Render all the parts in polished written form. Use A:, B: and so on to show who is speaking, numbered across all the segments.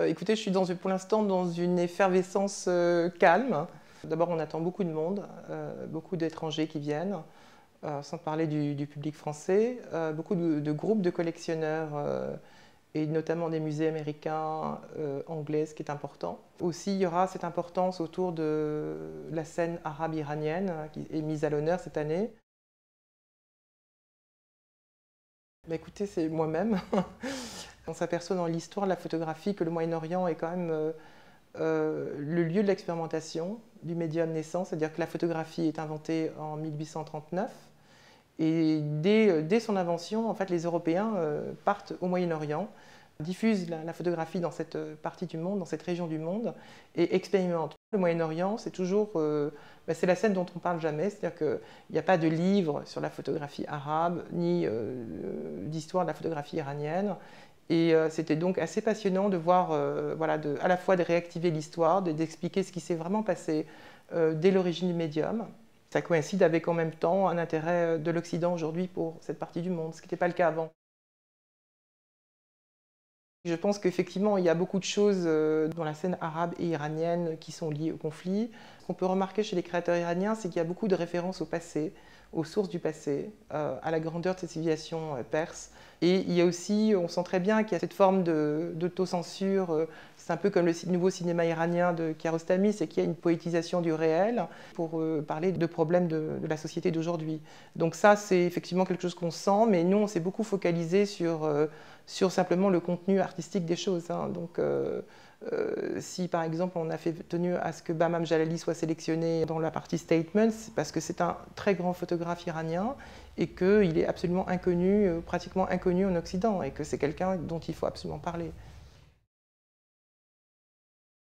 A: Écoutez, je suis pour l'instant dans une effervescence calme. D'abord, on attend beaucoup de monde, beaucoup d'étrangers qui viennent, sans parler du public français, beaucoup de groupes de collectionneurs, et notamment des musées américains, anglais, ce qui est important. Aussi, il y aura cette importance autour de la scène arabe iranienne qui est mise à l'honneur cette année. Bah, écoutez, c'est moi-même. On s'aperçoit dans l'histoire de la photographie que le Moyen-Orient est quand même le lieu de l'expérimentation du médium naissant, c'est-à-dire que la photographie est inventée en 1839 et dès son invention, en fait, les Européens partent au Moyen-Orient, diffusent la photographie dans cette partie du monde, dans cette région du monde et expérimentent. Le Moyen-Orient, c'est toujours c'est la scène dont on ne parle jamais, c'est-à-dire qu'il n'y a pas de livre sur la photographie arabe ni d'histoire de la photographie iranienne. Et c'était donc assez passionnant de voir, à la fois de réactiver l'histoire, d'expliquer ce qui s'est vraiment passé dès l'origine du médium. Ça coïncide avec en même temps un intérêt de l'Occident aujourd'hui pour cette partie du monde, ce qui n'était pas le cas avant. Je pense qu'effectivement, il y a beaucoup de choses dans la scène arabe et iranienne qui sont liées au conflit. Ce qu'on peut remarquer chez les créateurs iraniens, c'est qu'il y a beaucoup de références au passé, aux sources du passé, à la grandeur de cette civilisation perse. Et il y a aussi, on sent très bien qu'il y a cette forme d'autocensure. C'est un peu comme le nouveau cinéma iranien de Kiarostami, c'est qu'il y a une poétisation du réel pour parler de problèmes de la société d'aujourd'hui. Donc ça, c'est effectivement quelque chose qu'on sent, mais nous, on s'est beaucoup focalisé sur simplement le contenu artistique des choses. Donc, si par exemple on a tenu à ce que Bahman Jalali soit sélectionné dans la partie Statements, c'est parce que c'est un très grand photographe iranien et qu'il est absolument inconnu, pratiquement inconnu en Occident, et que c'est quelqu'un dont il faut absolument parler.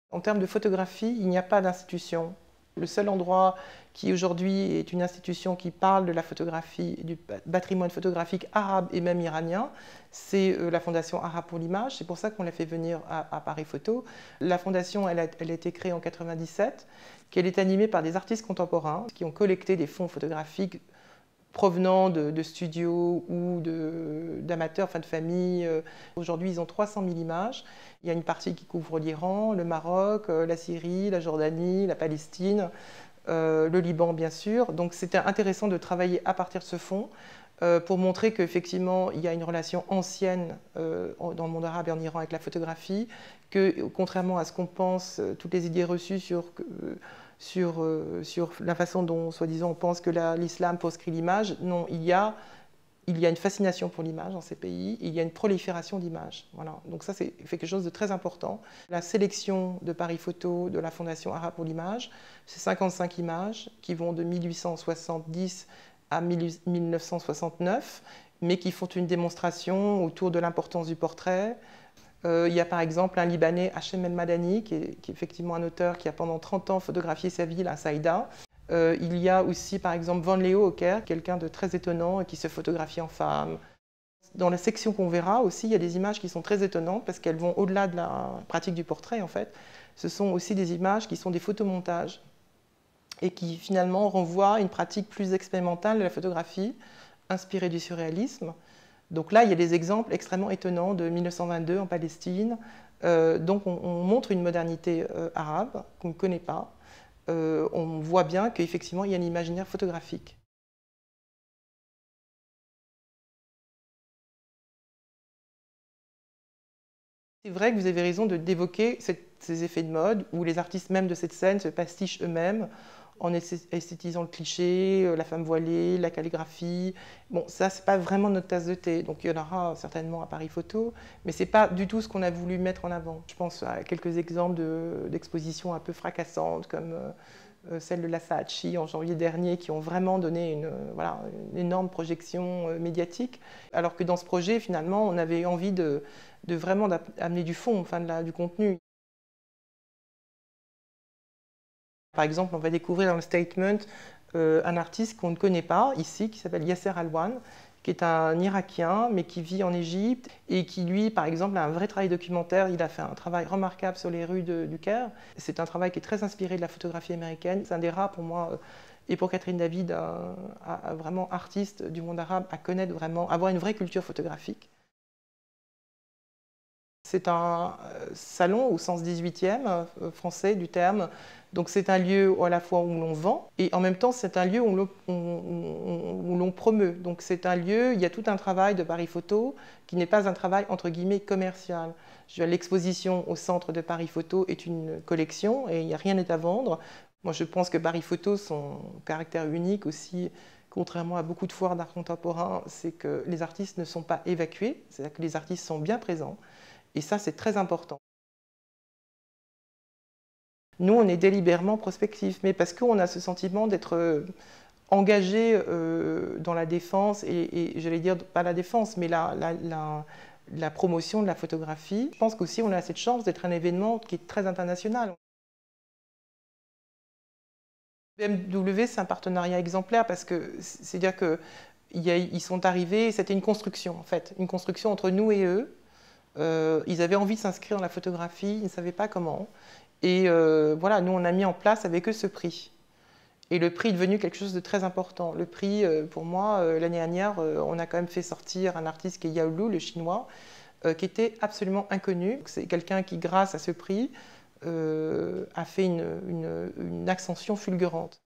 A: En termes de photographie, il n'y a pas d'institution. Le seul endroit qui aujourd'hui est une institution qui parle de la photographie, du patrimoine photographique arabe et même iranien, c'est la Fondation Arabe pour l'image. C'est pour ça qu'on l'a fait venir à Paris Photo. La fondation, elle a été créée en 1997, qu'elle est animée par des artistes contemporains qui ont collecté des fonds photographiques provenant de studios ou d'amateurs, enfin de familles. Aujourd'hui, ils ont 300 000 images. Il y a une partie qui couvre l'Iran, le Maroc, la Syrie, la Jordanie, la Palestine, le Liban, bien sûr. Donc c'était intéressant de travailler à partir de ce fonds pour montrer qu'effectivement, il y a une relation ancienne dans le monde arabe et en Iran avec la photographie, que contrairement à ce qu'on pense, toutes les idées reçues sur la façon dont, soi-disant, on pense que l'islam proscrit l'image. Non, il y a une fascination pour l'image dans ces pays, il y a une prolifération d'images. Voilà. Donc ça, c'est quelque chose de très important. La sélection de Paris Photo de la Fondation Arabe pour l'image, c'est 55 images qui vont de 1870 à 1969, mais qui font une démonstration autour de l'importance du portrait. Il y a par exemple un Libanais, Hachem El Madani, qui est effectivement un auteur qui a pendant 30 ans photographié sa ville à Saïda. Il y a aussi par exemple Van Leo au Caire, quelqu'un de très étonnant qui se photographie en femme. Dans la section qu'on verra aussi, il y a des images qui sont très étonnantes parce qu'elles vont au-delà de la pratique du portrait en fait. Ce sont aussi des images qui sont des photomontages et qui finalement renvoient à une pratique plus expérimentale de la photographie, inspirée du surréalisme. Donc là, il y a des exemples extrêmement étonnants de 1922 en Palestine. Donc on montre une modernité arabe qu'on ne connaît pas. On voit bien qu'effectivement, il y a un imaginaire photographique. C'est vrai que vous avez raison d'évoquer ces effets de mode où les artistes même de cette scène se pastichent eux-mêmes en esthétisant le cliché, la femme voilée, la calligraphie. Bon, ça, c'est pas vraiment notre tasse de thé, donc il y en aura certainement à Paris Photo, mais c'est pas du tout ce qu'on a voulu mettre en avant. Je pense à quelques exemples d'expositions un peu fracassantes, comme celle de la Saatchi en janvier dernier, qui ont vraiment donné une énorme projection médiatique, alors que dans ce projet, finalement, on avait envie de vraiment amener du fond, enfin du contenu. Par exemple, on va découvrir dans le statement un artiste qu'on ne connaît pas ici, qui s'appelle Yasser Alwan, qui est un Irakien, mais qui vit en Égypte et qui, lui, par exemple, a un vrai travail documentaire. Il a fait un travail remarquable sur les rues du Caire. C'est un travail qui est très inspiré de la photographie américaine. C'est un des rares, pour moi, et pour Catherine David, vraiment artiste du monde arabe, à connaître vraiment, avoir une vraie culture photographique. C'est un salon au sens 18e français du terme. Donc c'est un lieu à la fois où l'on vend et en même temps c'est un lieu où l'on promeut. Donc c'est un lieu, il y a tout un travail de Paris Photo qui n'est pas un travail entre guillemets commercial. L'exposition au centre de Paris Photo est une collection et il n'y a rien à vendre. Moi je pense que Paris Photo, son caractère unique aussi, contrairement à beaucoup de foires d'art contemporain, c'est que les artistes ne sont pas évacués, c'est-à-dire que les artistes sont bien présents. Et ça, c'est très important. Nous, on est délibérément prospectif, mais parce qu'on a ce sentiment d'être engagé dans la défense, et j'allais dire, pas la défense, mais la promotion de la photographie. Je pense qu'aussi, on a cette chance d'être un événement qui est très international. BMW, c'est un partenariat exemplaire parce que c'est-à-dire qu'ils sont arrivés, c'était une construction en fait, une construction entre nous et eux. Ils avaient envie de s'inscrire dans la photographie, ils ne savaient pas comment. Et voilà, nous on a mis en place avec eux ce prix. Et le prix est devenu quelque chose de très important. Le prix, pour moi, l'année dernière, on a quand même fait sortir un artiste qui est Yao Lu, le chinois, qui était absolument inconnu. C'est quelqu'un qui, grâce à ce prix, a fait une ascension fulgurante.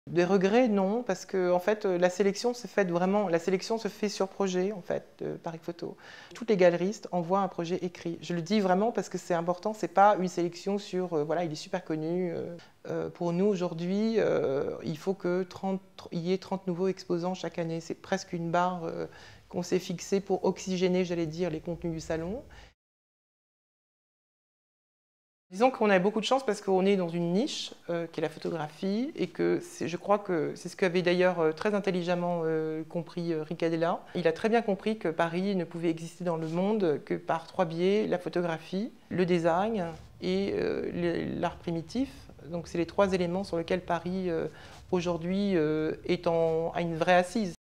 A: Des regrets, non, parce que en fait, la sélection se fait sur projet en fait de Paris Photo. Toutes les galeristes envoient un projet écrit. Je le dis vraiment parce que c'est important. C'est pas une sélection sur voilà, il est super connu. Pour nous aujourd'hui, il faut qu'il y ait 30 nouveaux exposants chaque année. C'est presque une barre qu'on s'est fixée pour oxygéner, j'allais dire, les contenus du salon. Disons qu'on a beaucoup de chance parce qu'on est dans une niche qui est la photographie et que je crois que c'est ce qu'avait d'ailleurs très intelligemment compris Riccadella. Il a très bien compris que Paris ne pouvait exister dans le monde que par trois biais, la photographie, le design et l'art primitif. Donc c'est les trois éléments sur lesquels Paris aujourd'hui a une vraie assise.